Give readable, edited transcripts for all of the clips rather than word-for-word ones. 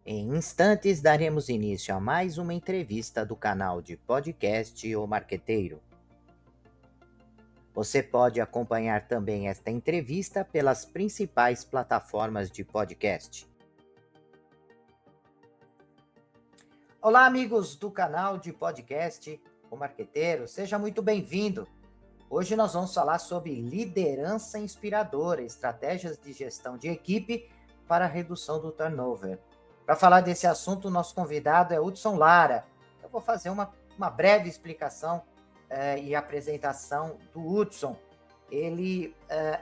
Em instantes, daremos início a mais uma entrevista do canal de podcast O Marqueteiro. Você pode acompanhar também esta entrevista pelas principais plataformas de podcast. Olá, amigos do canal de podcast O Marqueteiro, seja muito bem-vindo. Hoje nós vamos falar sobre liderança inspiradora, estratégias de gestão de equipe para a redução do turnover. Para falar desse assunto, o nosso convidado é Hudson Lara. Eu vou fazer uma breve explicação e apresentação do Hudson. Ele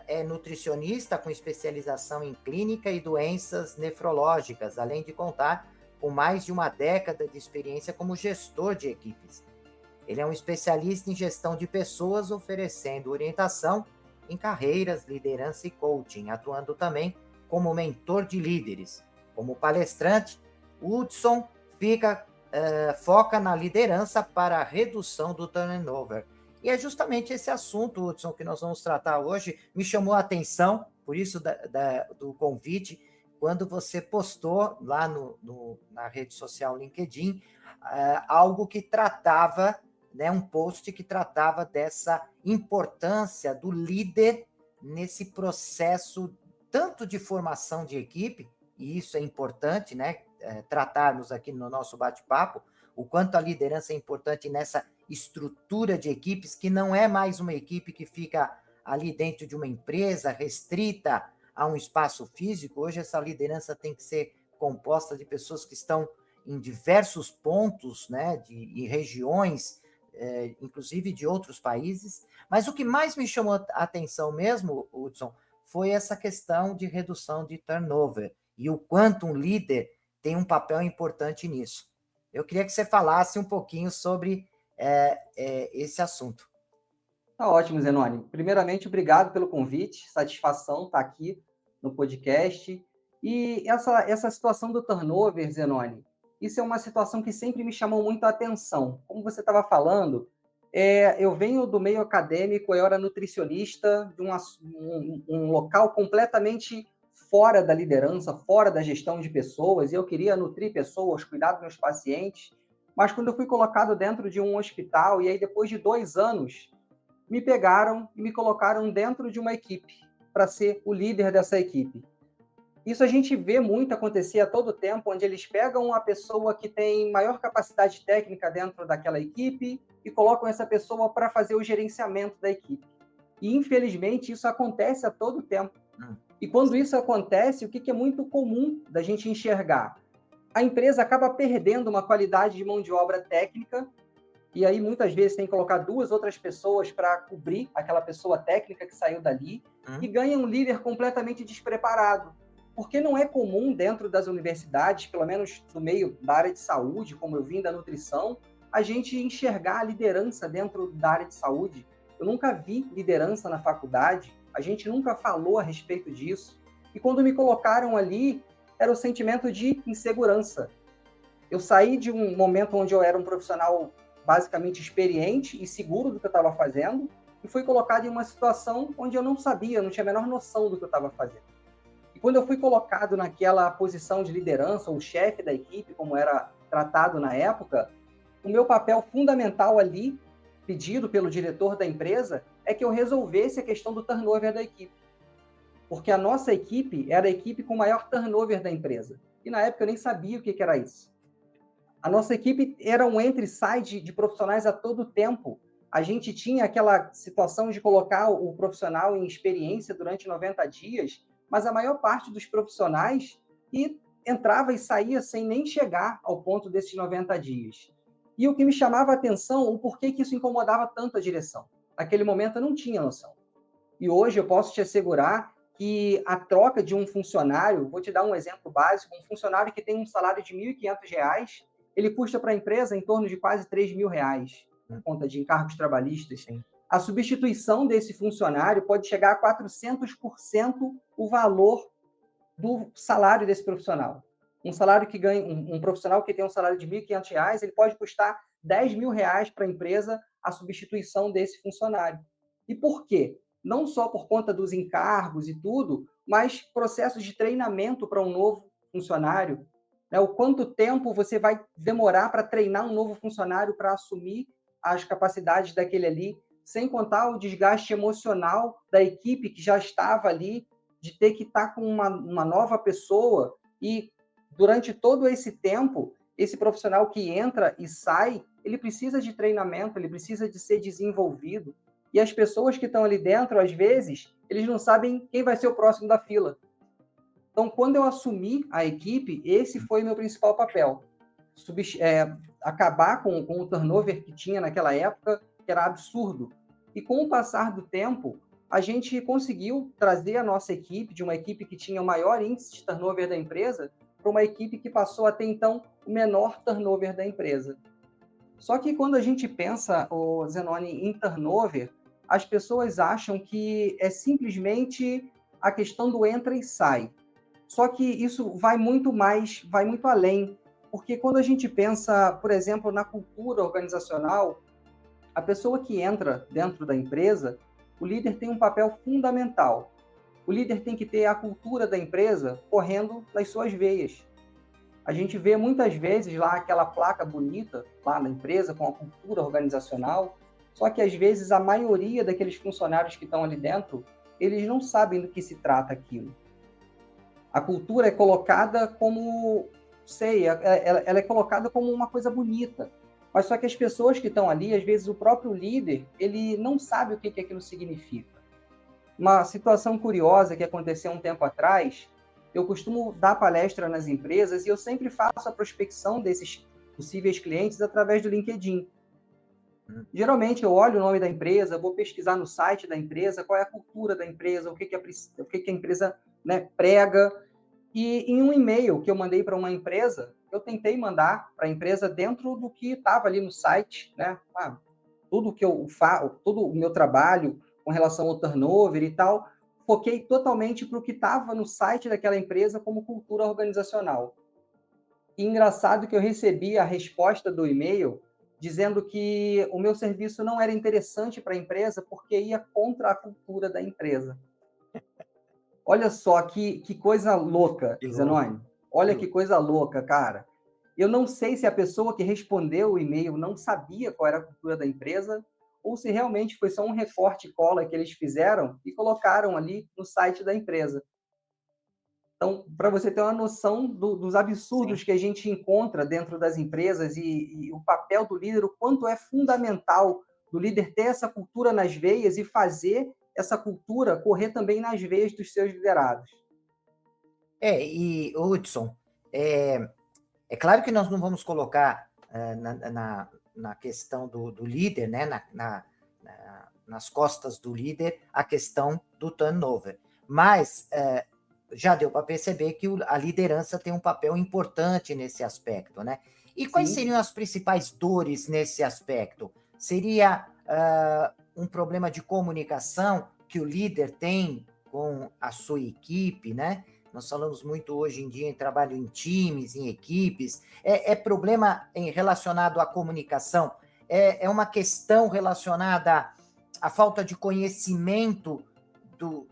é nutricionista com especialização em clínica e doenças nefrológicas, além de contar com mais de uma década de experiência como gestor de equipes. Ele é um especialista em gestão de pessoas, oferecendo orientação em carreiras, liderança e coaching, atuando também como mentor de líderes. Como palestrante, Hudson foca na liderança para a redução do turnover. E é justamente esse assunto, Hudson, que nós vamos tratar hoje. Me chamou a atenção, por isso do convite, quando você postou lá na rede social LinkedIn algo que tratava, né, um post que tratava dessa importância do líder nesse processo tanto de formação de equipe, e isso é importante, né, tratarmos aqui no nosso bate-papo, o quanto a liderança é importante nessa estrutura de equipes, que não é mais uma equipe que fica ali dentro de uma empresa, restrita a um espaço físico. Hoje essa liderança tem que ser composta de pessoas que estão em diversos pontos, né, e regiões, inclusive de outros países. Mas o que mais me chamou a atenção mesmo, Hudson, foi essa questão de redução de turnover e o quanto um líder tem um papel importante nisso. Eu queria que você falasse um pouquinho sobre esse assunto. Tá ótimo, Zenoni. Primeiramente, obrigado pelo convite, satisfação estar aqui no podcast. E essa situação do turnover, Zenoni, isso é uma situação que sempre me chamou muito a atenção. Como você estava falando, eu venho do meio acadêmico, eu era nutricionista de um local completamente fora da liderança, fora da gestão de pessoas, e eu queria nutrir pessoas, cuidar dos meus pacientes. Mas quando eu fui colocado dentro de um hospital, e aí depois de 2 anos, me pegaram e me colocaram dentro de uma equipe para ser o líder dessa equipe. Isso a gente vê muito acontecer a todo tempo, onde eles pegam a pessoa que tem maior capacidade técnica dentro daquela equipe e colocam essa pessoa para fazer o gerenciamento da equipe. E, infelizmente, isso acontece a todo tempo. E quando isso acontece, o que é muito comum da gente enxergar? A empresa acaba perdendo uma qualidade de mão de obra técnica, e aí muitas vezes tem que colocar 2 outras pessoas para cobrir aquela pessoa técnica que saiu dali, e ganha um líder completamente despreparado. Porque não é comum dentro das universidades, pelo menos no meio da área de saúde, como eu vim da nutrição, a gente enxergar a liderança dentro da área de saúde. Eu nunca vi liderança na faculdade, a gente nunca falou a respeito disso. E quando me colocaram ali, era o sentimento de insegurança. Eu saí de um momento onde eu era um profissional basicamente experiente e seguro do que eu estava fazendo, e fui colocado em uma situação onde eu não sabia, não tinha a menor noção do que eu estava fazendo. E quando eu fui colocado naquela posição de liderança, ou chefe da equipe, como era tratado na época, o meu papel fundamental ali, pedido pelo diretor da empresa, é que eu resolvesse a questão do turnover da equipe. Porque a nossa equipe era a equipe com maior turnover da empresa. E na época eu nem sabia o que era isso. A nossa equipe era um entre e sai de profissionais a todo tempo. A gente tinha aquela situação de colocar o profissional em experiência durante 90 dias, mas a maior parte dos profissionais entrava e saía sem nem chegar ao ponto desses 90 dias. E o que me chamava a atenção, o porquê que isso incomodava tanto a direção. Naquele momento eu não tinha noção. E hoje eu posso te assegurar que a troca de um funcionário, vou te dar um exemplo básico, um funcionário que tem um salário de R$ 1.500, ele custa para a empresa em torno de quase R$ 3.000, por conta de encargos trabalhistas. Sim. A substituição desse funcionário pode chegar a 400% o valor do salário desse profissional. Um salário que ganha, um profissional que tem um salário de R$ 1.500, ele pode custar R$ 10.000 para a empresa a substituição desse funcionário. E por quê? Não só por conta dos encargos e tudo, mas processos de treinamento para um novo funcionário, né? O quanto tempo você vai demorar para treinar um novo funcionário para assumir as capacidades daquele ali, sem contar o desgaste emocional da equipe que já estava ali, de ter que estar com uma nova pessoa e durante todo esse tempo, esse profissional que entra e sai, ele precisa de treinamento, ele precisa de ser desenvolvido. E as pessoas que estão ali dentro, às vezes, eles não sabem quem vai ser o próximo da fila. Então, quando eu assumi a equipe, esse foi meu principal papel. Acabar com o turnover que tinha naquela época, que era absurdo. E com o passar do tempo, a gente conseguiu trazer a nossa equipe, de uma equipe que tinha o maior índice de turnover da empresa, para uma equipe que passou até então o menor turnover da empresa. Só que quando a gente pensa, o Zenoni, em turnover, as pessoas acham que é simplesmente a questão do entra e sai. Só que isso vai muito mais, vai muito além, porque quando a gente pensa, por exemplo, na cultura organizacional, a pessoa que entra dentro da empresa, o líder tem um papel fundamental. O líder tem que ter a cultura da empresa correndo nas suas veias. A gente vê muitas vezes lá aquela placa bonita lá na empresa com a cultura organizacional, só que às vezes a maioria daqueles funcionários que estão ali dentro, eles não sabem do que se trata aquilo. A cultura é colocada como, ela é colocada como uma coisa bonita, mas só que as pessoas que estão ali, às vezes o próprio líder, ele não sabe o que aquilo significa. Uma situação curiosa que aconteceu um tempo atrás, eu costumo dar palestra nas empresas e eu sempre faço a prospecção desses possíveis clientes através do LinkedIn. Geralmente eu olho o nome da empresa, vou pesquisar no site da empresa, qual é a cultura da empresa, o que a empresa, né, prega. E em um e-mail que eu mandei para uma empresa, eu tentei mandar para a empresa dentro do que estava ali no site, né? Tudo que eu faço, todo o meu trabalho com relação ao turnover e tal, foquei totalmente para o que estava no site daquela empresa como cultura organizacional. E engraçado que eu recebi a resposta do e-mail dizendo que o meu serviço não era interessante para a empresa porque ia contra a cultura da empresa. Olha só que coisa louca, Que louco, Zenoni. que Olha que louco. coisa louca, cara. Eu não sei se a pessoa que respondeu o e-mail não sabia qual era a cultura da empresa ou se realmente foi só um recorte e cola que eles fizeram e colocaram ali no site da empresa. Então, para você ter uma noção dos Sim. absurdos que a gente encontra dentro das empresas e o papel do líder, o quanto é fundamental do líder ter essa cultura nas veias e fazer essa cultura correr também nas veias dos seus liderados. E, Hudson, é, é claro que nós não vamos colocar na questão do líder, né, nas costas do líder, a questão do turnover. Mas já deu para perceber que a liderança tem um papel importante nesse aspecto, né? E quais Sim, seriam as principais dores nesse aspecto? Seria um problema de comunicação que o líder tem com a sua equipe, né? Nós falamos muito hoje em dia em trabalho em times, em equipes. É problema relacionado à comunicação? É uma questão relacionada à falta de conhecimento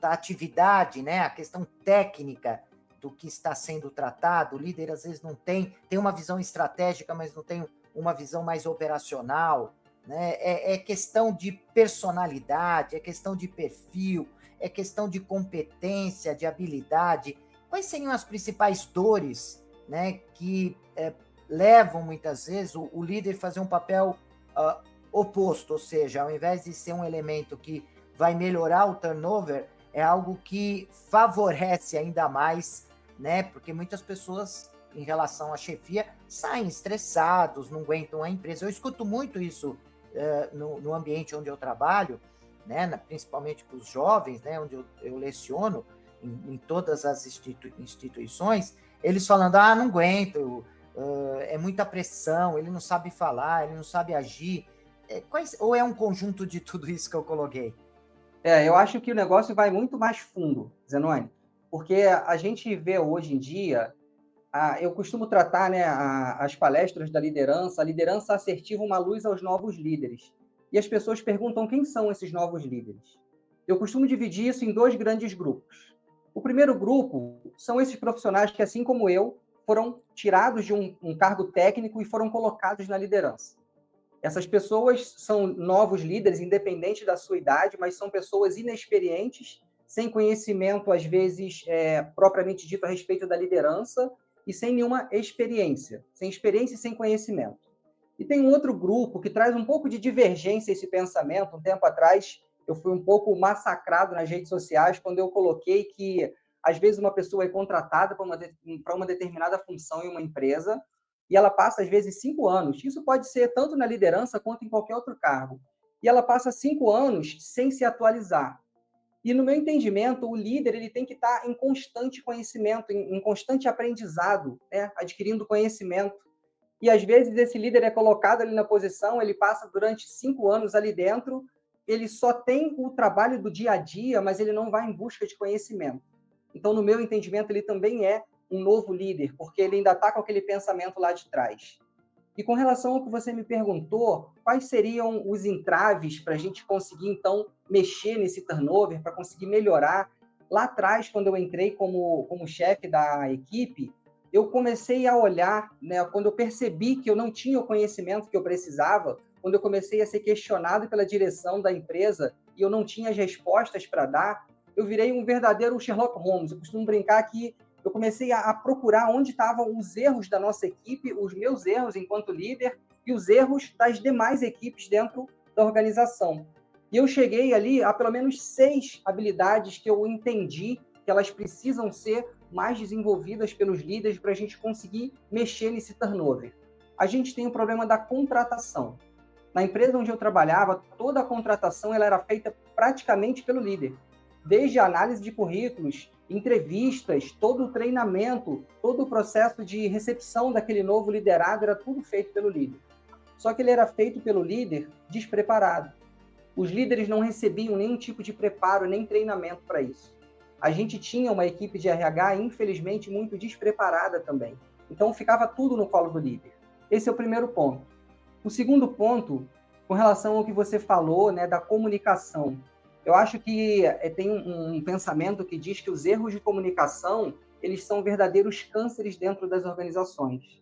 da atividade, né? A questão técnica do que está sendo tratado. O líder às vezes não tem uma visão estratégica, mas não tem uma visão mais operacional. Né? É questão de personalidade, é questão de perfil, é questão de competência, de habilidade. Quais seriam as principais dores, né, que levam muitas vezes o líder a fazer um papel oposto, ou seja, ao invés de ser um elemento que vai melhorar o turnover, é algo que favorece ainda mais, né? Porque muitas pessoas, em relação à chefia, saem estressados, não aguentam a empresa. Eu escuto muito isso no ambiente onde eu trabalho, né? Principalmente para os jovens, né? Onde eu leciono, em todas as instituições, eles falando, não aguento, é muita pressão, ele não sabe falar, ele não sabe agir. Ou é um conjunto de tudo isso que eu coloquei? eu acho que o negócio vai muito mais fundo, Zenoni, porque a gente vê hoje em dia, eu costumo tratar, né, as palestras da liderança, a liderança assertiva, uma luz aos novos líderes. E as pessoas perguntam quem são esses novos líderes. Eu costumo dividir isso em dois grandes grupos. O primeiro grupo são esses profissionais que, assim como eu, foram tirados de um cargo técnico e foram colocados na liderança. Essas pessoas são novos líderes, independente da sua idade, mas são pessoas inexperientes, sem conhecimento, às vezes, propriamente dito, a respeito da liderança, e sem nenhuma experiência. Sem experiência e sem conhecimento. E tem um outro grupo que traz um pouco de divergência a esse pensamento. Um tempo atrás, eu fui um pouco massacrado nas redes sociais quando eu coloquei que, às vezes, uma pessoa é contratada para uma determinada função em uma empresa, e ela passa, às vezes, 5 anos. Isso pode ser tanto na liderança quanto em qualquer outro cargo. E ela passa 5 anos sem se atualizar. E, no meu entendimento, o líder ele tem que estar em constante conhecimento, em constante aprendizado, né? Adquirindo conhecimento. E, às vezes, esse líder é colocado ali na posição, ele passa durante 5 anos ali dentro, ele só tem o trabalho do dia a dia, mas ele não vai em busca de conhecimento. Então, no meu entendimento, ele também é um novo líder, porque ele ainda está com aquele pensamento lá de trás. E com relação ao que você me perguntou, quais seriam os entraves para a gente conseguir, então, mexer nesse turnover, para conseguir melhorar? Lá atrás, quando eu entrei como chefe da equipe, eu comecei a olhar, né, quando eu percebi que eu não tinha o conhecimento que eu precisava, quando eu comecei a ser questionado pela direção da empresa e eu não tinha as respostas para dar, eu virei um verdadeiro Sherlock Holmes. Eu costumo brincar que eu comecei a procurar onde estavam os erros da nossa equipe, os meus erros enquanto líder e os erros das demais equipes dentro da organização. E eu cheguei ali a pelo menos 6 habilidades que eu entendi que elas precisam ser mais desenvolvidas pelos líderes para a gente conseguir mexer nesse turnover. A gente tem o problema da contratação. Na empresa onde eu trabalhava, toda a contratação ela era feita praticamente pelo líder. Desde a análise de currículos, entrevistas, todo o treinamento, todo o processo de recepção daquele novo liderado era tudo feito pelo líder. Só que ele era feito pelo líder despreparado. Os líderes não recebiam nenhum tipo de preparo, nem treinamento para isso. A gente tinha uma equipe de RH, infelizmente, muito despreparada também. Então, ficava tudo no colo do líder. Esse é o primeiro ponto. O segundo ponto, com relação ao que você falou, né, da comunicação. Eu acho que tem um pensamento que diz que os erros de comunicação, eles são verdadeiros cânceres dentro das organizações.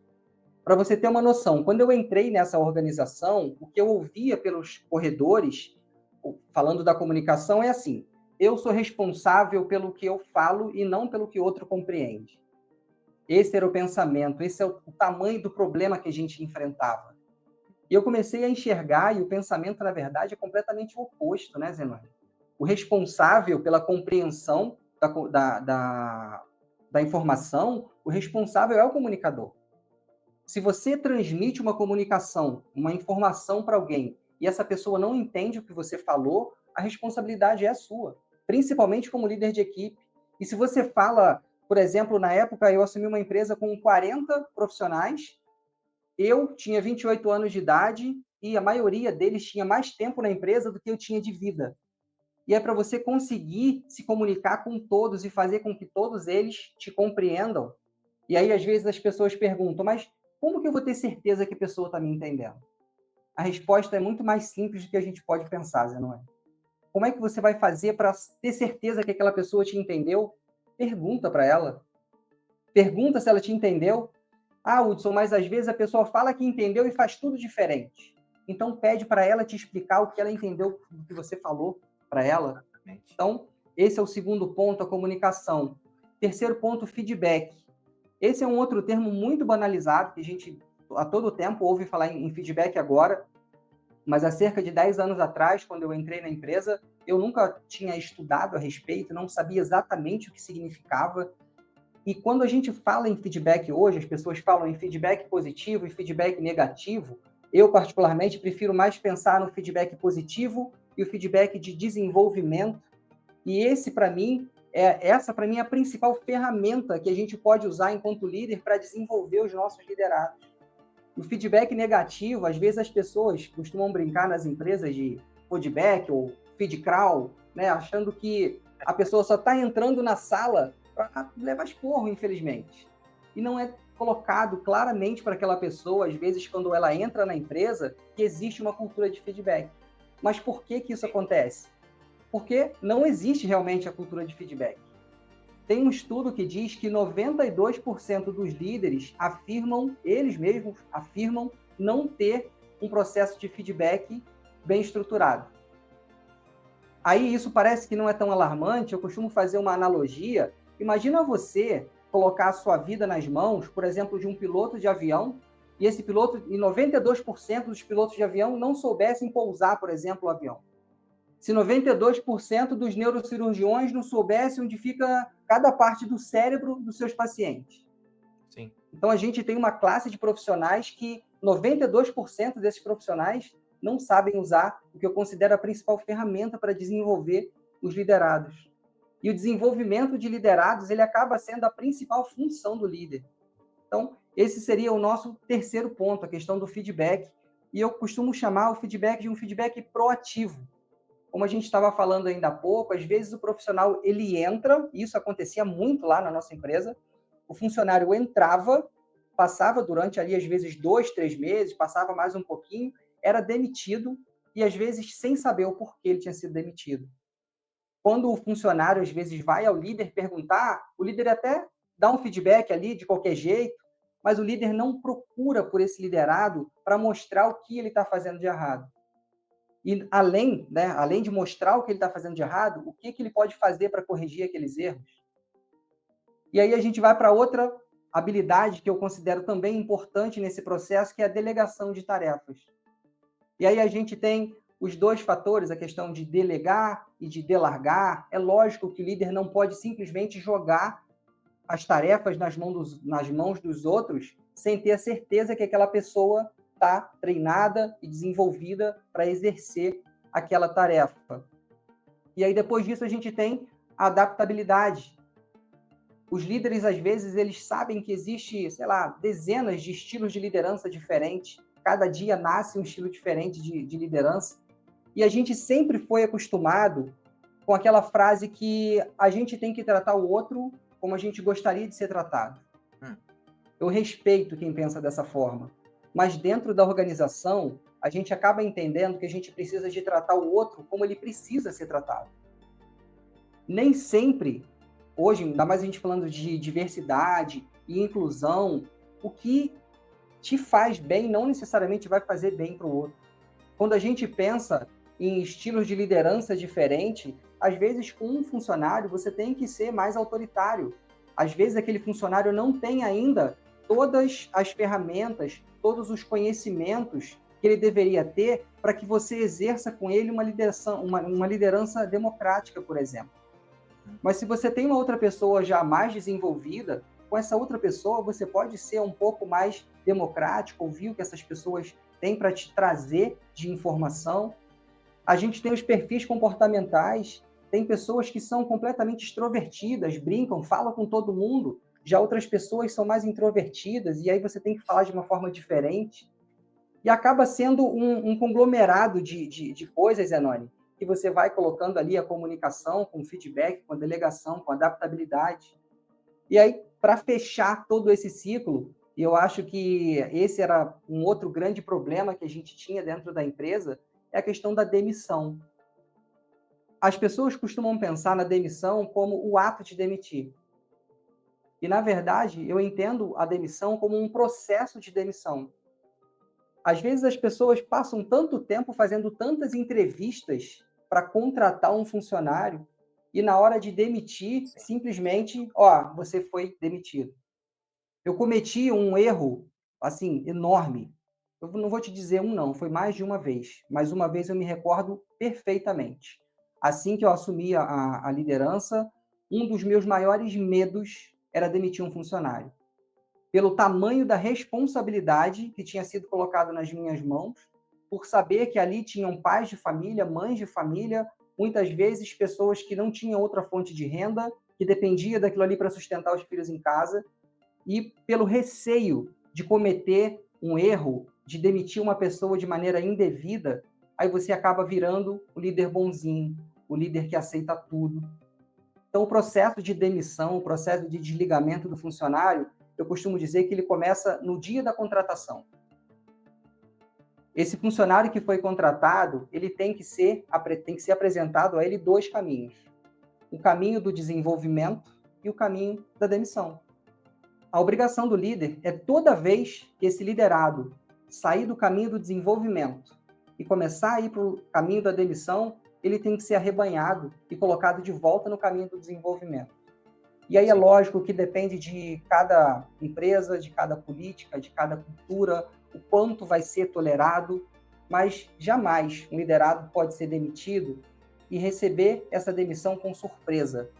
Para você ter uma noção, quando eu entrei nessa organização, o que eu ouvia pelos corredores, falando da comunicação, é assim: eu sou responsável pelo que eu falo e não pelo que outro compreende. Esse era o pensamento, esse é o tamanho do problema que a gente enfrentava. E eu comecei a enxergar, e o pensamento, na verdade, é completamente o oposto, né, Zenoni? O responsável pela compreensão da informação, o responsável é o comunicador. Se você transmite uma comunicação, uma informação para alguém, e essa pessoa não entende o que você falou, a responsabilidade é sua, principalmente como líder de equipe. E se você fala, por exemplo, na época eu assumi uma empresa com 40 profissionais, eu tinha 28 anos de idade e a maioria deles tinha mais tempo na empresa do que eu tinha de vida. E é para você conseguir se comunicar com todos e fazer com que todos eles te compreendam. E aí, às vezes, as pessoas perguntam, mas como que eu vou ter certeza que a pessoa está me entendendo? A resposta é muito mais simples do que a gente pode pensar, Zé, não é? Como é que você vai fazer para ter certeza que aquela pessoa te entendeu? Pergunta para ela. Pergunta se ela te entendeu. Ah, Hudson, mas às vezes a pessoa fala que entendeu e faz tudo diferente. Então, pede para ela te explicar o que ela entendeu do que você falou para ela. Então, esse é o segundo ponto, a comunicação. Terceiro ponto, feedback. Esse é um outro termo muito banalizado, que a gente a todo tempo ouve falar em feedback agora, mas há cerca de 10 anos atrás, quando eu entrei na empresa, eu nunca tinha estudado a respeito, não sabia exatamente o que significava. E quando a gente fala em feedback hoje, as pessoas falam em feedback positivo e feedback negativo. Eu, particularmente, prefiro mais pensar no feedback positivo e o feedback de desenvolvimento. E essa, para mim, é a principal ferramenta que a gente pode usar enquanto líder para desenvolver os nossos liderados. O feedback negativo, às vezes as pessoas costumam brincar nas empresas de feedback ou feedcrawl, né, achando que a pessoa só está entrando na sala para levar esporro, infelizmente. E não é colocado claramente para aquela pessoa, às vezes, quando ela entra na empresa, que existe uma cultura de feedback. Mas por que isso acontece? Porque não existe realmente a cultura de feedback. Tem um estudo que diz que 92% dos líderes afirmam, eles mesmos afirmam, não ter um processo de feedback bem estruturado. Aí isso parece que não é tão alarmante, eu costumo fazer uma analogia. Imagina você colocar a sua vida nas mãos, por exemplo, de um piloto de avião, e esse piloto, e 92% dos pilotos de avião não soubessem pousar, por exemplo, o avião. Se 92% dos neurocirurgiões não soubessem onde fica cada parte do cérebro dos seus pacientes. Sim. Então, a gente tem uma classe de profissionais que 92% desses profissionais não sabem usar o que eu considero a principal ferramenta para desenvolver os liderados. E o desenvolvimento de liderados, ele acaba sendo a principal função do líder. Então, esse seria o nosso terceiro ponto, a questão do feedback. E eu costumo chamar o feedback de um feedback proativo. Como a gente estava falando ainda há pouco, às vezes o profissional, ele entra, e isso acontecia muito lá na nossa empresa, o funcionário entrava, passava durante ali, às vezes, 2, 3 meses, passava mais um pouquinho, era demitido, e às vezes sem saber o porquê ele tinha sido demitido. Quando o funcionário, às vezes, vai ao líder perguntar, o líder até dá um feedback ali de qualquer jeito, mas o líder não procura por esse liderado para mostrar o que ele está fazendo de errado. E além, né, além de mostrar o que ele está fazendo de errado, o que ele pode fazer para corrigir aqueles erros? E aí a gente vai para outra habilidade que eu considero também importante nesse processo, que é a delegação de tarefas. E aí a gente tem os dois fatores, a questão de delegar e de delargar. É lógico que o líder não pode simplesmente jogar as tarefas nas mãos dos outros sem ter a certeza que aquela pessoa está treinada e desenvolvida para exercer aquela tarefa. E aí depois disso a gente tem a adaptabilidade. Os líderes, às vezes, eles sabem que existe, sei lá, dezenas de estilos de liderança diferentes. Cada dia nasce um estilo diferente de liderança. E a gente sempre foi acostumado com aquela frase que a gente tem que tratar o outro como a gente gostaria de ser tratado. Eu respeito quem pensa dessa forma. Mas dentro da organização, a gente acaba entendendo que a gente precisa de tratar o outro como ele precisa ser tratado. Nem sempre, hoje, ainda mais a gente falando de diversidade e inclusão, o que te faz bem não necessariamente vai fazer bem para o outro. Quando a gente pensa em estilos de liderança diferentes, às vezes com um funcionário você tem que ser mais autoritário. Às vezes aquele funcionário não tem ainda todas as ferramentas, todos os conhecimentos que ele deveria ter para que você exerça com ele uma liderança democrática, por exemplo. Mas se você tem uma outra pessoa já mais desenvolvida, com essa outra pessoa você pode ser um pouco mais democrático, ouvir o que essas pessoas têm para te trazer de informação. A gente tem os perfis comportamentais, tem pessoas que são completamente extrovertidas, brincam, falam com todo mundo, já outras pessoas são mais introvertidas, e aí você tem que falar de uma forma diferente. E acaba sendo um conglomerado de coisas, Zenoni, que você vai colocando ali a comunicação, com feedback, com a delegação, com a adaptabilidade. E aí, para fechar todo esse ciclo, eu acho que esse era um outro grande problema que a gente tinha dentro da empresa, é a questão da demissão. As pessoas costumam pensar na demissão como o ato de demitir. E, na verdade, eu entendo a demissão como um processo de demissão. Às vezes as pessoas passam tanto tempo fazendo tantas entrevistas para contratar um funcionário e na hora de demitir, simplesmente, você foi demitido. Eu cometi um erro, assim, enorme. Eu não vou te dizer um não, foi mais de uma vez. Mas uma vez eu me recordo perfeitamente. Assim que eu assumi a liderança, um dos meus maiores medos era demitir um funcionário. Pelo tamanho da responsabilidade que tinha sido colocado nas minhas mãos, por saber que ali tinham pais de família, mães de família, muitas vezes pessoas que não tinham outra fonte de renda, que dependia daquilo ali para sustentar os filhos em casa, e pelo receio de cometer um erro, de demitir uma pessoa de maneira indevida, aí você acaba virando o líder bonzinho, o líder que aceita tudo. Então, o processo de demissão, o processo de desligamento do funcionário, eu costumo dizer que ele começa no dia da contratação. Esse funcionário que foi contratado, ele tem que ser apresentado a ele dois caminhos. O caminho do desenvolvimento, e o caminho da demissão. A obrigação do líder é, toda vez que esse liderado sair do caminho do desenvolvimento e começar a ir para o caminho da demissão, ele tem que ser arrebanhado e colocado de volta no caminho do desenvolvimento. E aí é lógico que depende de cada empresa, de cada política, de cada cultura, o quanto vai ser tolerado, mas jamais um liderado pode ser demitido e receber essa demissão com surpresa.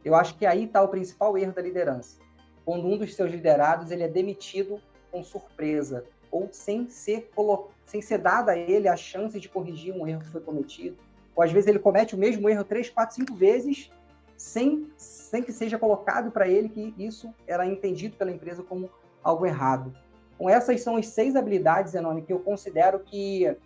Eu acho que aí está o principal erro da liderança. Quando um dos seus liderados ele é demitido com surpresa, ou sem ser dada a ele a chance de corrigir um erro que foi cometido, ou às vezes ele comete o mesmo erro 3, 4, 5 vezes, sem que seja colocado para ele que isso era entendido pela empresa como algo errado. Então, essas são as 6 habilidades, Zenoni, que eu considero que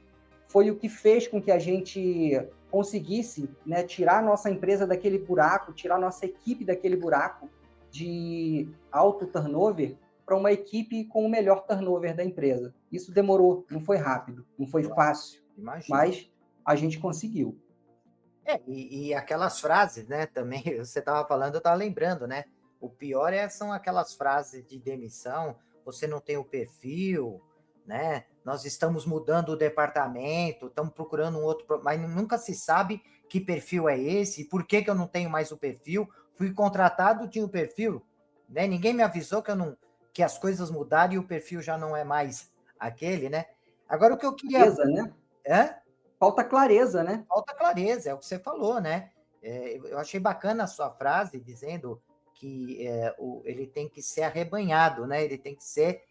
foi o que fez com que a gente conseguisse, né, tirar a nossa empresa daquele buraco, tirar a nossa equipe daquele buraco de alto turnover para uma equipe com o melhor turnover da empresa. Isso demorou, não foi rápido, não foi fácil, mas a gente conseguiu. E aquelas frases, né, também, você estava falando, eu estava lembrando, né? O pior são aquelas frases de demissão, você não tem o perfil, né? Nós estamos mudando o departamento, estamos procurando um outro, mas nunca se sabe que perfil é esse, por que eu não tenho mais o perfil, fui contratado, tinha o perfil, né? Ninguém me avisou que as coisas mudaram e o perfil já não é mais aquele, né? Agora o que eu queria... Clareza, né? Hã? Falta clareza, né? Falta clareza, é o que você falou, né? Eu achei bacana a sua frase dizendo que ele tem que ser arrebanhado, né? Ele tem que ser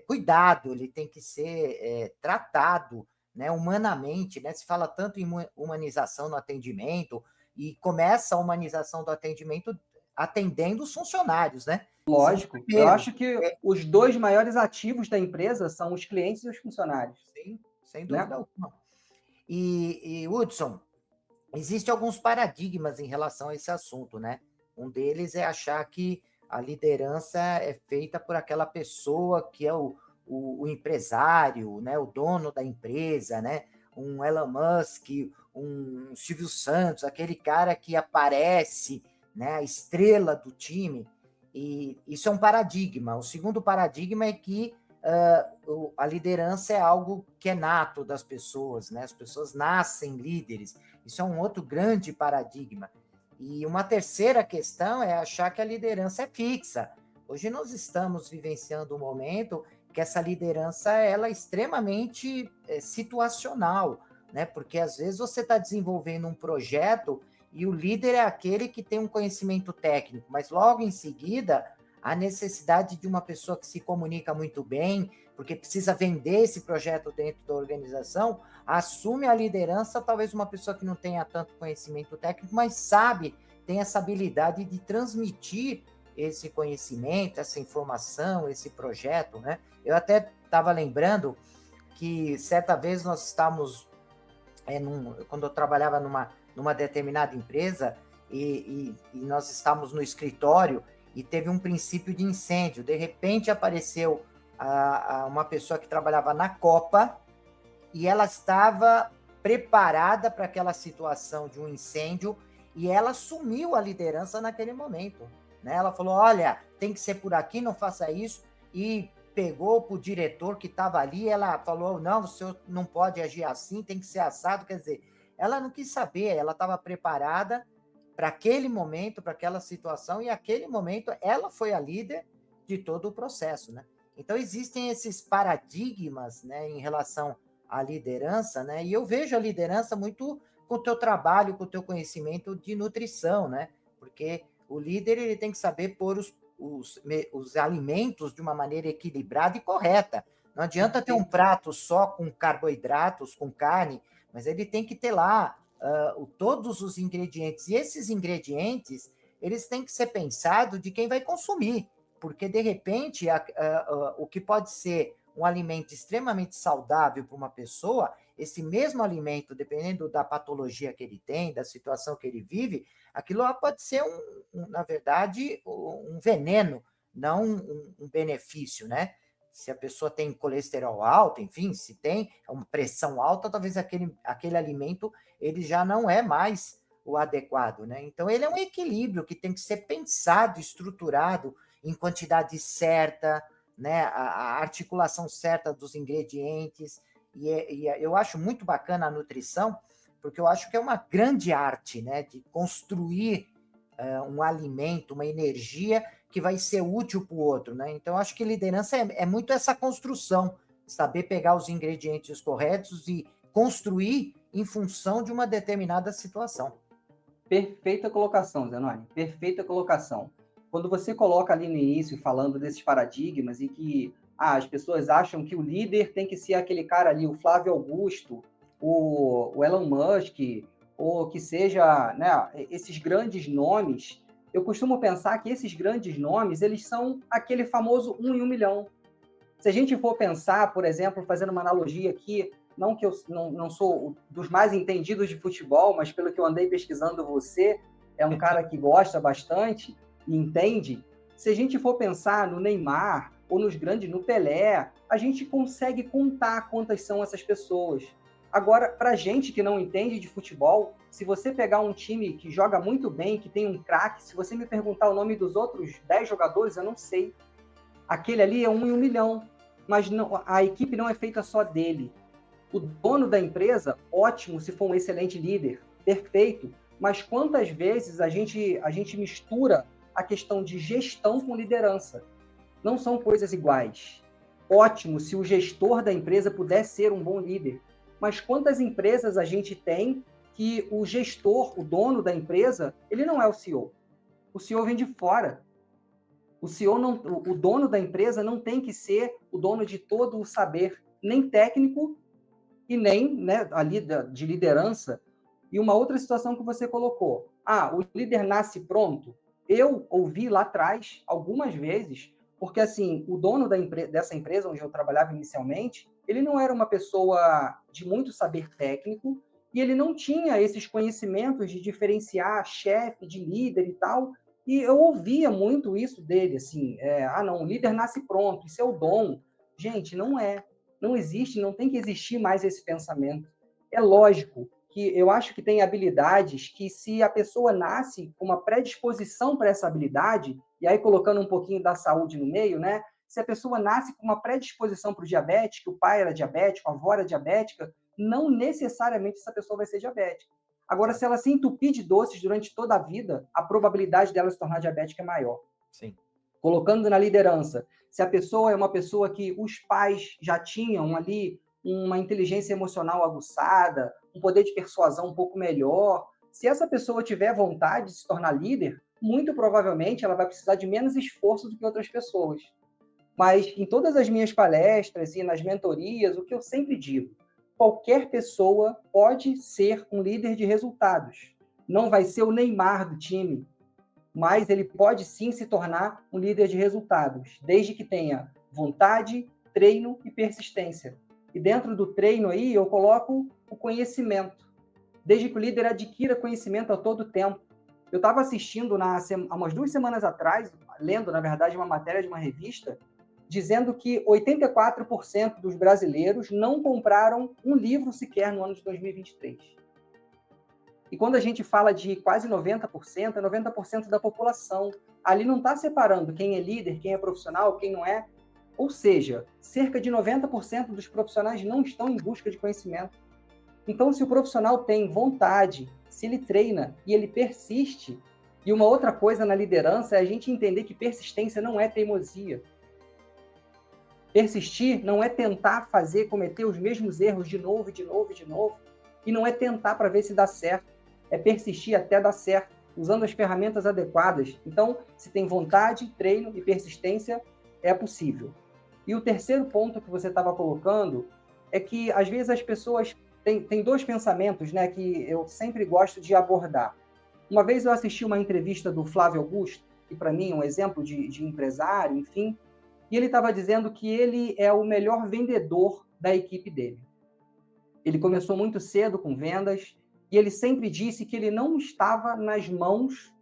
cuidado, ele tem que ser tratado, né? Humanamente, né? Se fala tanto em humanização no atendimento e começa a humanização do atendimento atendendo os funcionários, né? São os Lógico. Eu primeiros. acho que os 2 maiores ativos da empresa são os clientes e os funcionários. Sim, sem Né? dúvida alguma. E Hudson, existem alguns paradigmas em relação a esse assunto, né? Um deles é achar que a liderança é feita por aquela pessoa que é o empresário, né? O dono da empresa, né? Um Elon Musk, um Silvio Santos, aquele cara que aparece, né? A estrela do time. E isso é um paradigma. O segundo paradigma é que a liderança é algo que é nato das pessoas, né? As pessoas nascem líderes. Isso é um outro grande paradigma. E uma terceira questão é achar que a liderança é fixa. Hoje nós estamos vivenciando um momento que essa liderança ela é extremamente situacional, né? Porque às vezes você está desenvolvendo um projeto e o líder é aquele que tem um conhecimento técnico, mas logo em seguida a necessidade de uma pessoa que se comunica muito bem, porque precisa vender esse projeto dentro da organização, assume a liderança, talvez uma pessoa que não tenha tanto conhecimento técnico, mas sabe, tem essa habilidade de transmitir esse conhecimento, essa informação, esse projeto, né? Eu até estava lembrando que certa vez nós estávamos, quando eu trabalhava numa determinada empresa, e nós estávamos no escritório e teve um princípio de incêndio. De repente apareceu uma pessoa que trabalhava na Copa, e ela estava preparada para aquela situação de um incêndio e ela assumiu a liderança naquele momento. Né? Ela falou: olha, tem que ser por aqui, não faça isso. E pegou para o diretor que estava ali, ela falou: não, o senhor não pode agir assim, tem que ser assado. Quer dizer, ela não quis saber, ela estava preparada para aquele momento, para aquela situação, e aquele momento ela foi a líder de todo o processo. Né? Então, existem esses paradigmas, né, em relação a liderança, né? E eu vejo a liderança muito com o teu trabalho, com o teu conhecimento de nutrição, né? Porque o líder ele tem que saber pôr os alimentos de uma maneira equilibrada e correta. Não adianta ter um prato só com carboidratos, com carne, mas ele tem que ter lá todos os ingredientes. E esses ingredientes, eles têm que ser pensados de quem vai consumir, porque de repente o que pode ser um alimento extremamente saudável para uma pessoa, esse mesmo alimento, dependendo da patologia que ele tem, da situação que ele vive, aquilo lá pode ser, na verdade, um veneno, não um benefício, né? Se a pessoa tem colesterol alto, enfim, se tem uma pressão alta, talvez aquele alimento ele já não é mais o adequado, né? Então, ele é um equilíbrio que tem que ser pensado, estruturado em quantidade certa, né? A articulação certa dos ingredientes. Eu acho muito bacana a nutrição, porque eu acho que é uma grande arte, né? De construir um alimento, uma energia que vai ser útil para o outro, né? Então, eu acho que liderança é muito essa construção, saber pegar os ingredientes corretos e construir em função de uma determinada situação. Perfeita colocação, Zenoni, perfeita colocação. Quando você coloca ali no início, falando desses paradigmas e que as pessoas acham que o líder tem que ser aquele cara ali, o Flávio Augusto, o Elon Musk, ou que seja, né, esses grandes nomes, eu costumo pensar que esses grandes nomes, eles são aquele famoso 1 em 1 milhão. Se a gente for pensar, por exemplo, fazendo uma analogia aqui, não que eu não sou dos mais entendidos de futebol, mas pelo que eu andei pesquisando, você é um cara que gosta bastante e entende. Se a gente for pensar no Neymar ou nos grandes, no Pelé, a gente consegue contar quantas são essas pessoas. Agora, para gente que não entende de futebol, se você pegar um time que joga muito bem, que tem um craque, se você me perguntar o nome dos outros 10 jogadores, eu não sei. Aquele ali é 1 em 1 milhão, mas não, a equipe não é feita só dele. O dono da empresa, ótimo se for um excelente líder, perfeito, mas quantas vezes a gente mistura a questão de gestão com liderança? Não são coisas iguais. Ótimo se o gestor da empresa puder ser um bom líder, mas quantas empresas a gente tem que o gestor, o dono da empresa, ele não é o CEO. O CEO vem de fora. O CEO não, o dono da empresa não tem que ser o dono de todo o saber, nem técnico e nem, né, ali de liderança. E uma outra situação que você colocou, o líder nasce pronto. Eu ouvi lá atrás algumas vezes, porque assim, o dono dessa empresa onde eu trabalhava inicialmente, ele não era uma pessoa de muito saber técnico e ele não tinha esses conhecimentos de diferenciar chefe, de líder e tal. E eu ouvia muito isso dele, assim, não, o líder nasce pronto, isso é o dom. Gente, não é. Não existe, não tem que existir mais esse pensamento. É lógico que eu acho que tem habilidades que, se a pessoa nasce com uma predisposição para essa habilidade, e aí colocando um pouquinho da saúde no meio, né? Se a pessoa nasce com uma predisposição para o diabetes, que o pai era diabético, a avó era diabética, não necessariamente essa pessoa vai ser diabética. Agora, se ela se entupir de doces durante toda a vida, a probabilidade dela se tornar diabética é maior. Sim. Colocando na liderança, se a pessoa é uma pessoa que os pais já tinham ali uma inteligência emocional aguçada, um poder de persuasão um pouco melhor, se essa pessoa tiver vontade de se tornar líder, muito provavelmente ela vai precisar de menos esforço do que outras pessoas. Mas em todas as minhas palestras e nas mentorias, o que eu sempre digo, qualquer pessoa pode ser um líder de resultados. Não vai ser o Neymar do time, mas ele pode sim se tornar um líder de resultados, desde que tenha vontade, treino e persistência. E dentro do treino aí eu coloco o conhecimento, desde que o líder adquira conhecimento a todo tempo. Eu estava assistindo há umas 2 semanas atrás, lendo, na verdade, uma matéria de uma revista, dizendo que 84% dos brasileiros não compraram um livro sequer no ano de 2023. E quando a gente fala de quase 90%, é 90% da população. Ali não está separando quem é líder, quem é profissional, quem não é. Ou seja, cerca de 90% dos profissionais não estão em busca de conhecimento. Então, se o profissional tem vontade, se ele treina e ele persiste, e uma outra coisa na liderança é a gente entender que persistência não é teimosia. Persistir não é tentar cometer os mesmos erros de novo, de novo, de novo, e não é tentar para ver se dá certo. É persistir até dar certo, usando as ferramentas adequadas. Então, se tem vontade, treino e persistência, é possível. E o terceiro ponto que você estava colocando é que, às vezes, as pessoas têm dois pensamentos, né, que eu sempre gosto de abordar. Uma vez eu assisti uma entrevista do Flávio Augusto, que para mim é um exemplo de empresário, enfim, e ele estava dizendo que ele é o melhor vendedor da equipe dele. Ele começou muito cedo com vendas e ele sempre disse que ele não estava nas mãos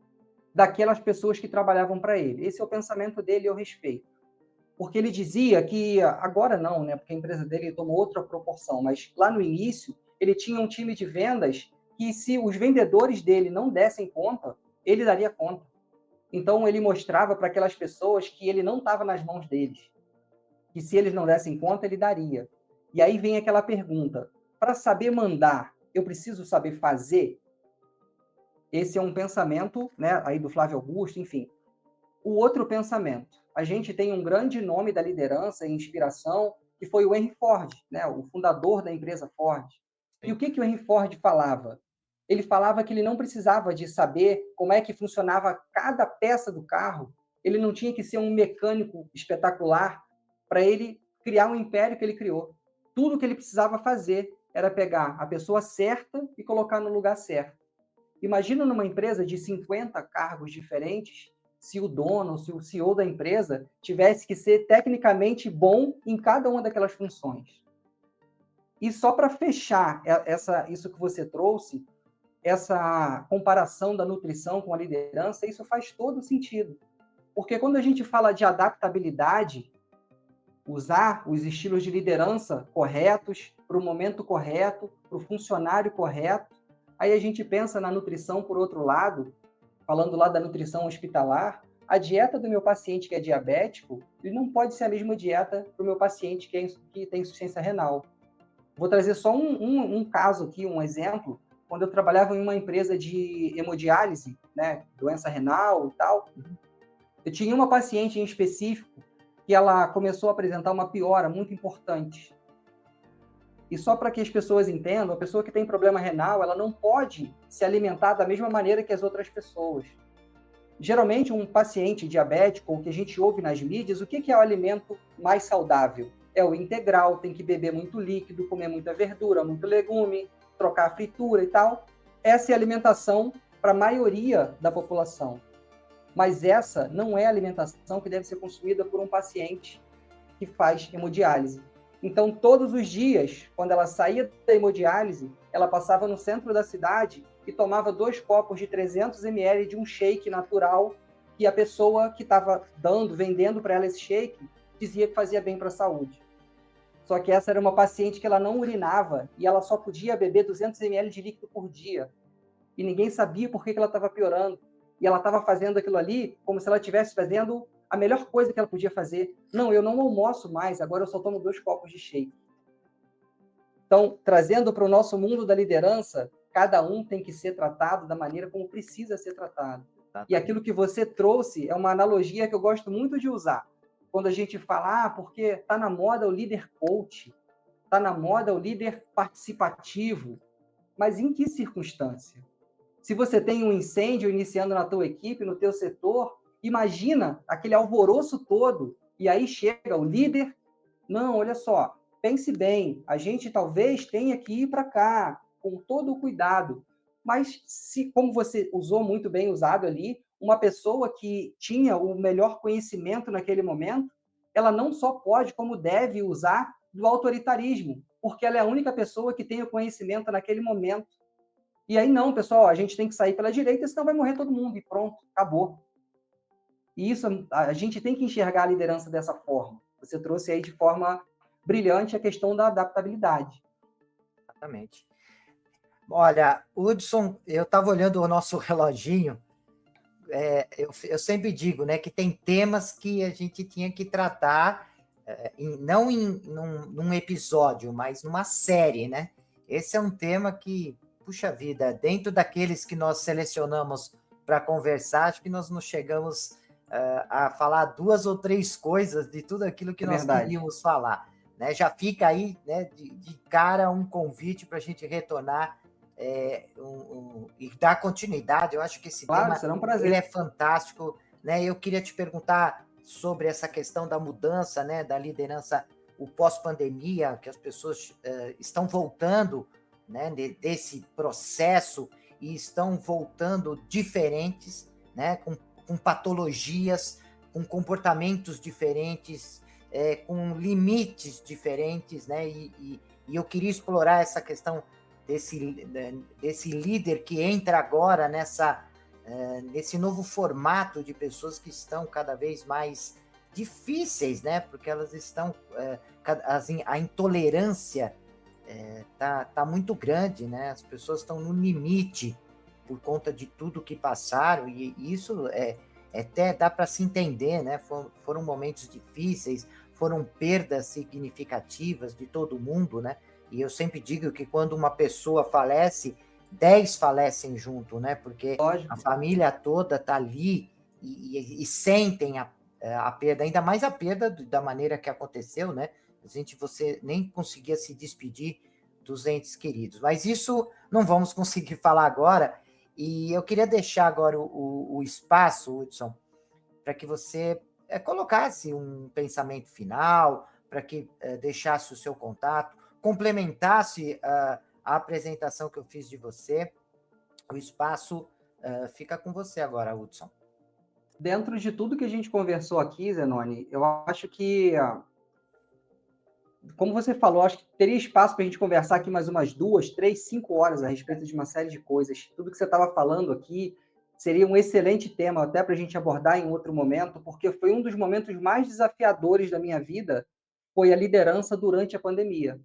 daquelas pessoas que trabalhavam para ele. Esse é o pensamento dele, eu respeito. Porque ele dizia que, agora não, né, porque a empresa dele tomou outra proporção, mas lá no início ele tinha um time de vendas que se os vendedores dele não dessem conta, ele daria conta. Então, ele mostrava para aquelas pessoas que ele não estava nas mãos deles, que se eles não dessem conta, ele daria. E aí vem aquela pergunta: para saber mandar, eu preciso saber fazer? Esse é um pensamento, né, aí do Flávio Augusto, enfim. O outro pensamento, a gente tem um grande nome da liderança e inspiração, que foi o Henry Ford, né, o fundador da empresa Ford. E Sim. o que o Henry Ford falava? Ele falava que ele não precisava de saber como é que funcionava cada peça do carro, ele não tinha que ser um mecânico espetacular para ele criar um império que ele criou. Tudo que ele precisava fazer era pegar a pessoa certa e colocar no lugar certo. Imagina numa empresa de 50 cargos diferentes, se o dono, se o CEO da empresa tivesse que ser tecnicamente bom em cada uma daquelas funções. E só para fechar isso que você trouxe, essa comparação da nutrição com a liderança, isso faz todo sentido. Porque quando a gente fala de adaptabilidade, usar os estilos de liderança corretos, para o momento correto, para o funcionário correto, aí a gente pensa na nutrição por outro lado, falando lá da nutrição hospitalar, a dieta do meu paciente que é diabético, ele não pode ser a mesma dieta para o meu paciente que tem insuficiência renal. Vou trazer só um caso aqui, um exemplo. Quando eu trabalhava em uma empresa de hemodiálise, né, doença renal e tal, eu tinha uma paciente em específico que ela começou a apresentar uma piora muito importante. E só para que as pessoas entendam, a pessoa que tem problema renal, ela não pode se alimentar da mesma maneira que as outras pessoas. Geralmente, um paciente diabético, o que a gente ouve nas mídias, o que é o alimento mais saudável? É o integral, tem que beber muito líquido, comer muita verdura, muito legume, trocar a fritura e tal. Essa é a alimentação para a maioria da população. Mas essa não é a alimentação que deve ser consumida por um paciente que faz hemodiálise. Então, todos os dias, quando ela saía da hemodiálise, ela passava no centro da cidade e tomava 2 copos de 300 ml de um shake natural que a pessoa que estava vendendo para ela esse shake, dizia que fazia bem para a saúde. Só que essa era uma paciente que ela não urinava e ela só podia beber 200 ml de líquido por dia. E ninguém sabia por que ela estava piorando. E ela estava fazendo aquilo ali como se ela estivesse fazendo a melhor coisa que ela podia fazer. Não, eu não almoço mais, agora eu só tomo 2 copos de shake. Então, trazendo para o nosso mundo da liderança, cada um tem que ser tratado da maneira como precisa ser tratado. E aquilo que você trouxe é uma analogia que eu gosto muito de usar. Quando a gente fala, porque está na moda o líder coach, está na moda o líder participativo. Mas em que circunstância? Se você tem um incêndio iniciando na tua equipe, no teu setor, imagina aquele alvoroço todo, e aí chega o líder, não, olha só, pense bem, a gente talvez tenha que ir para cá, com todo o cuidado. Mas, se, como você usou muito bem usado ali, uma pessoa que tinha o melhor conhecimento naquele momento, ela não só pode, como deve usar do autoritarismo, porque ela é a única pessoa que tem o conhecimento naquele momento. E aí, não, pessoal, a gente tem que sair pela direita, senão vai morrer todo mundo, e pronto, acabou. E isso, a gente tem que enxergar a liderança dessa forma. Você trouxe aí de forma brilhante a questão da adaptabilidade. Exatamente. Olha, Hudson, eu estava olhando o nosso reloginho, eu sempre digo, né, que tem temas que a gente tinha que tratar, não num episódio, mas numa série, né? Esse é um tema que, puxa vida, dentro daqueles que nós selecionamos para conversar, acho que nós não chegamos a falar 2 ou 3 coisas de tudo aquilo que nós queríamos falar. Né? Já fica aí, né, de cara um convite para a gente retornar e dar continuidade. Eu acho que esse Claro, tema será um prazer. ele é fantástico. Né? Eu queria te perguntar sobre essa questão da mudança, né, da liderança, o pós-pandemia, que as pessoas estão voltando, né, desse processo e estão voltando diferentes, né, com patologias, com comportamentos diferentes, com limites diferentes, né, e eu queria explorar essa questão desse líder que entra agora nesse novo formato de pessoas que estão cada vez mais difíceis, né? Porque elas estão a intolerância tá muito grande, né? As pessoas estão no limite por conta de tudo que passaram, e isso até dá para se entender, né? Foram momentos difíceis, foram perdas significativas de todo mundo, né? E eu sempre digo que quando uma pessoa falece, 10 falecem junto, né? Porque a Lógico. família toda tá ali e sentem a perda, ainda mais a perda da maneira que aconteceu, né? Você nem conseguia se despedir dos entes queridos. Mas isso não vamos conseguir falar agora. E eu queria deixar agora o espaço, Hudson, para que você colocasse um pensamento final, para que deixasse o seu contato, complementasse a apresentação que eu fiz de você. O espaço fica com você agora, Hudson. Dentro de tudo que a gente conversou aqui, Zenoni, eu acho que, como você falou, acho que teria espaço para a gente conversar aqui mais umas 2, 3, 5 horas a respeito de uma série de coisas. Tudo que você estava falando aqui seria um excelente tema até para a gente abordar em outro momento, porque foi um dos momentos mais desafiadores da minha vida, foi a liderança durante a pandemia.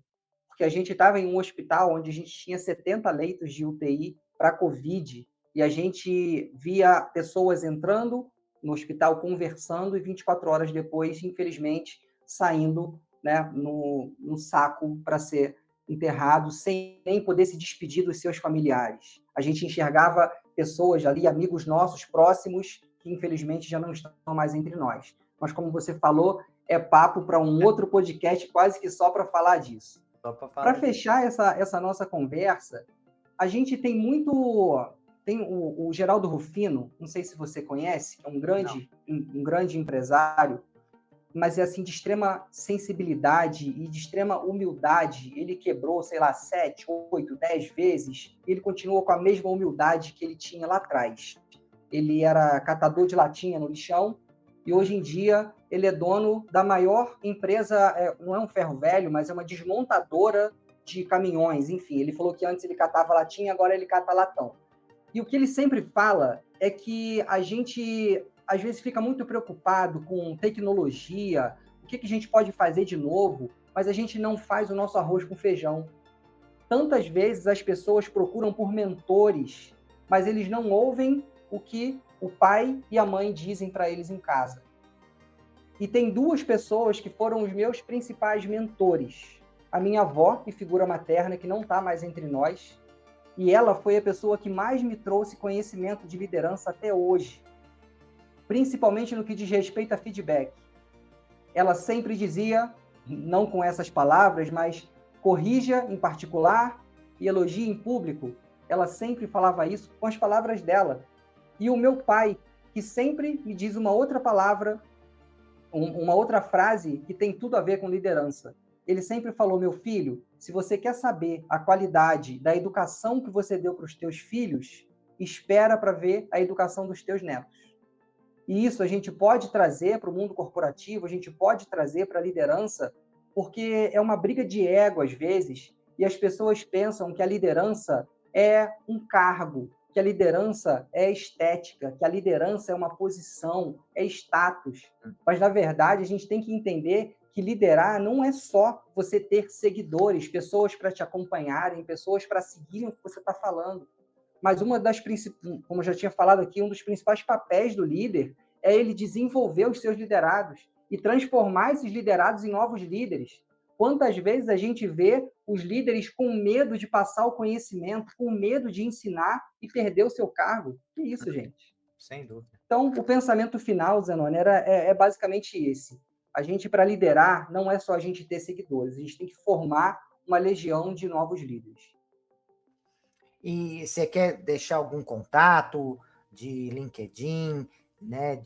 Porque a gente estava em um hospital onde a gente tinha 70 leitos de UTI para Covid, e a gente via pessoas entrando no hospital, conversando, e 24 horas depois, infelizmente, saindo, né, no saco para ser enterrado, sem nem poder se despedir dos seus familiares. A gente enxergava pessoas ali, amigos nossos próximos, que infelizmente já não estão mais entre nós. Mas, como você falou, é papo para um outro podcast quase que só para falar disso. Para fechar essa nossa conversa, a gente tem muito. Tem o Geraldo Rufino, não sei se você conhece, que é um grande empresário, mas é assim de extrema sensibilidade e de extrema humildade. Ele quebrou, sei lá, 7, 8, 10 vezes, e ele continuou com a mesma humildade que ele tinha lá atrás. Ele era catador de latinha no lixão, e hoje em dia ele é dono da maior empresa, não é um ferro velho, mas é uma desmontadora de caminhões. Enfim, ele falou que antes ele catava latinha, agora ele cata latão. E o que ele sempre fala é que a gente, às vezes, fica muito preocupado com tecnologia, o que a gente pode fazer de novo, mas a gente não faz o nosso arroz com feijão. Tantas vezes as pessoas procuram por mentores, mas eles não ouvem o que o pai e a mãe dizem para eles em casa. E tem 2 pessoas que foram os meus principais mentores. A minha avó, e figura materna, que não está mais entre nós, e ela foi a pessoa que mais me trouxe conhecimento de liderança até hoje, principalmente no que diz respeito a feedback. Ela sempre dizia, não com essas palavras, mas corrija em particular e elogie em público. Ela sempre falava isso com as palavras dela. E o meu pai, que sempre me diz uma outra palavra, uma outra frase que tem tudo a ver com liderança. Ele sempre falou: meu filho, se você quer saber a qualidade da educação que você deu para os teus filhos, espera para ver a educação dos teus netos. E isso a gente pode trazer para o mundo corporativo, a gente pode trazer para a liderança, porque é uma briga de ego às vezes, e as pessoas pensam que a liderança é um cargo, que a liderança é estética, que a liderança é uma posição, é status. Mas, na verdade, a gente tem que entender que liderar não é só você ter seguidores, pessoas para te acompanharem, pessoas para seguirem o que você está falando. Mas uma das principais, como eu já tinha falado aqui, um dos principais papéis do líder é ele desenvolver os seus liderados e transformar esses liderados em novos líderes. Quantas vezes a gente vê os líderes com medo de passar o conhecimento, com medo de ensinar e perder o seu cargo? Que isso, gente? Sem dúvida. Então, o pensamento final, Zanoni, é basicamente esse. A gente, para liderar, não é só a gente ter seguidores, a gente tem que formar uma legião de novos líderes. E você quer deixar algum contato de LinkedIn, né,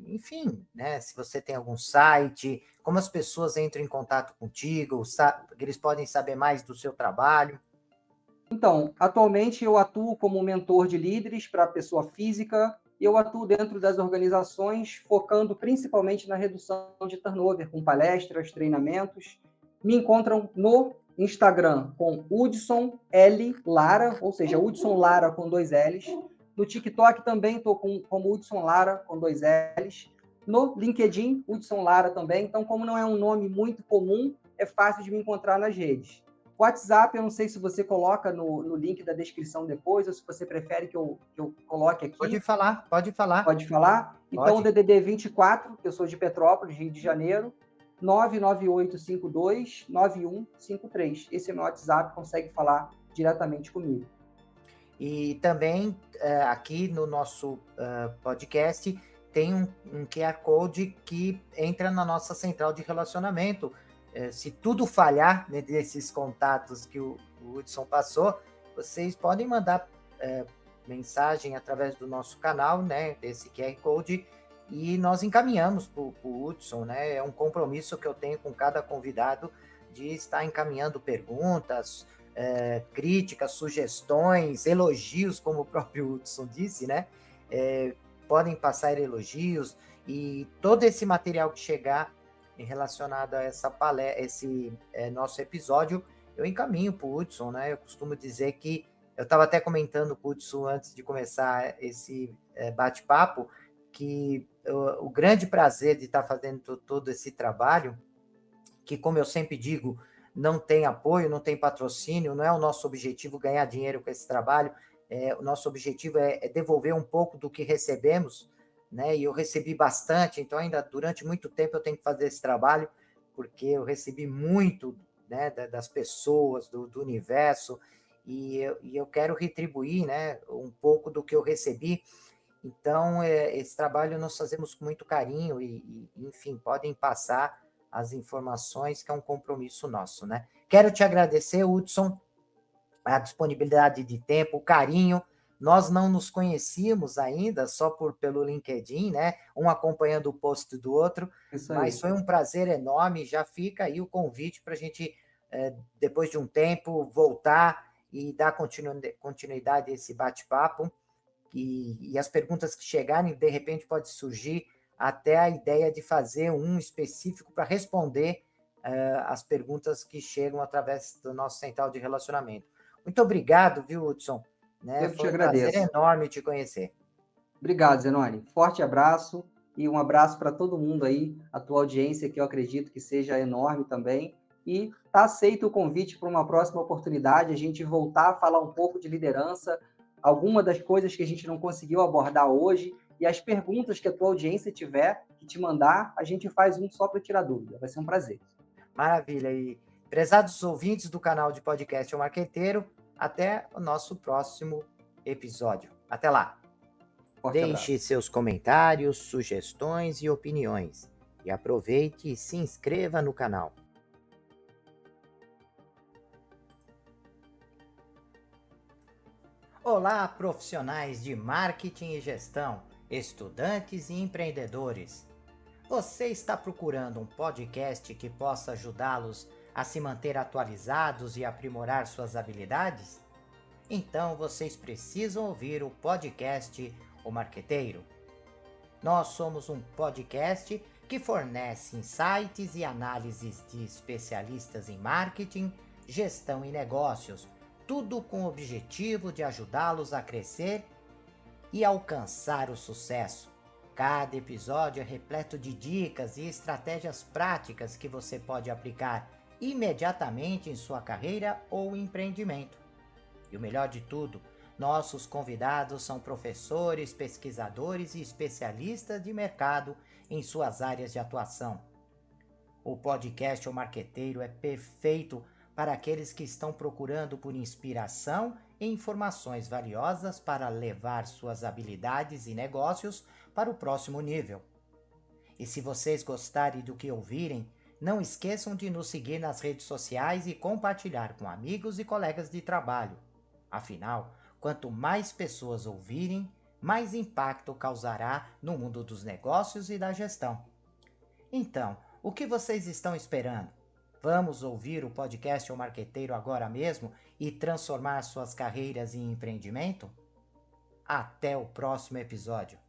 enfim, né, se você tem algum site, como as pessoas entram em contato contigo, eles podem saber mais do seu trabalho? Então, atualmente eu atuo como mentor de líderes para a pessoa física, eu atuo dentro das organizações, focando principalmente na redução de turnover, com palestras, treinamentos. Me encontram no Instagram com Hudson L. Lara, ou seja, Hudson Lara com 2 L's. No TikTok também estou como Hudson Lara com 2 L's. No LinkedIn, Hudson Lara também. Então, como não é um nome muito comum, é fácil de me encontrar nas redes. O WhatsApp, eu não sei se você coloca no link da descrição depois, ou se você prefere que eu coloque Pode aqui. falar, pode falar. Pode falar? Então, o Pode. DDD 24, que eu sou de Petrópolis, Rio de Janeiro, 998529153. Esse é meu WhatsApp, consegue falar diretamente comigo. E também aqui no nosso podcast tem um QR Code que entra na nossa central de relacionamento. Se tudo falhar, né, desses contatos que o Hudson passou, vocês podem mandar mensagem através do nosso canal, né, desse QR Code, e nós encaminhamos para o Hudson, né? É um compromisso que eu tenho com cada convidado de estar encaminhando perguntas, críticas, sugestões, elogios, como o próprio Hudson disse, né? Podem passar elogios, e todo esse material que chegar relacionado a esse nosso episódio, eu encaminho para o Hudson, né? Eu costumo dizer que eu estava até comentando com o Hudson antes de começar esse bate-papo, que o grande prazer de estar fazendo todo esse trabalho, que, como eu sempre digo, não tem apoio, não tem patrocínio, não é o nosso objetivo ganhar dinheiro com esse trabalho, o nosso objetivo é devolver um pouco do que recebemos, né? E eu recebi bastante, então ainda durante muito tempo eu tenho que fazer esse trabalho, porque eu recebi muito, né, das pessoas, do universo, e eu quero retribuir, né, um pouco do que eu recebi. Então, esse trabalho nós fazemos com muito carinho enfim, podem passar as informações, que é um compromisso nosso, né? Quero te agradecer, Hudson, a disponibilidade de tempo, o carinho. Nós não nos conhecíamos ainda, só pelo LinkedIn, né? Um acompanhando o post do outro, Isso mas aí. foi um prazer enorme. Já fica aí o convite para a gente, depois de um tempo, voltar e dar continuidade a esse bate-papo. E as perguntas que chegarem, de repente pode surgir até a ideia de fazer um específico para responder as perguntas que chegam através do nosso central de relacionamento. Muito obrigado, viu, Hudson? Né? Eu que te Foi um prazer agradeço. enorme te conhecer. Obrigado, Zenoni. Forte abraço e um abraço para todo mundo aí, a tua audiência, que eu acredito que seja enorme também. E está aceito o convite para uma próxima oportunidade, a gente voltar a falar um pouco de liderança, alguma das coisas que a gente não conseguiu abordar hoje, e as perguntas que a tua audiência tiver que te mandar, a gente faz um só para tirar dúvida. Vai ser um prazer. Maravilha. E prezados ouvintes do canal de podcast O Marqueteiro, até o nosso próximo episódio. Até lá. Forte Deixe abraço. seus comentários, sugestões e opiniões. E aproveite e se inscreva no canal. Olá, profissionais de marketing e gestão, estudantes e empreendedores. Você está procurando um podcast que possa ajudá-los a se manter atualizados e aprimorar suas habilidades? Então vocês precisam ouvir o podcast O Marqueteiro. Nós somos um podcast que fornece insights e análises de especialistas em marketing, gestão e negócios, tudo com o objetivo de ajudá-los a crescer e alcançar o sucesso. Cada episódio é repleto de dicas e estratégias práticas que você pode aplicar imediatamente em sua carreira ou empreendimento. E o melhor de tudo, nossos convidados são professores, pesquisadores e especialistas de mercado em suas áreas de atuação. O podcast O Marqueteiro é perfeito para aqueles que estão procurando por inspiração e informações valiosas para levar suas habilidades e negócios para o próximo nível. E se vocês gostarem do que ouvirem, não esqueçam de nos seguir nas redes sociais e compartilhar com amigos e colegas de trabalho. Afinal, quanto mais pessoas ouvirem, mais impacto causará no mundo dos negócios e da gestão. Então, o que vocês estão esperando? Vamos ouvir o podcast O Marqueteiro agora mesmo e transformar suas carreiras em empreendimento? Até o próximo episódio.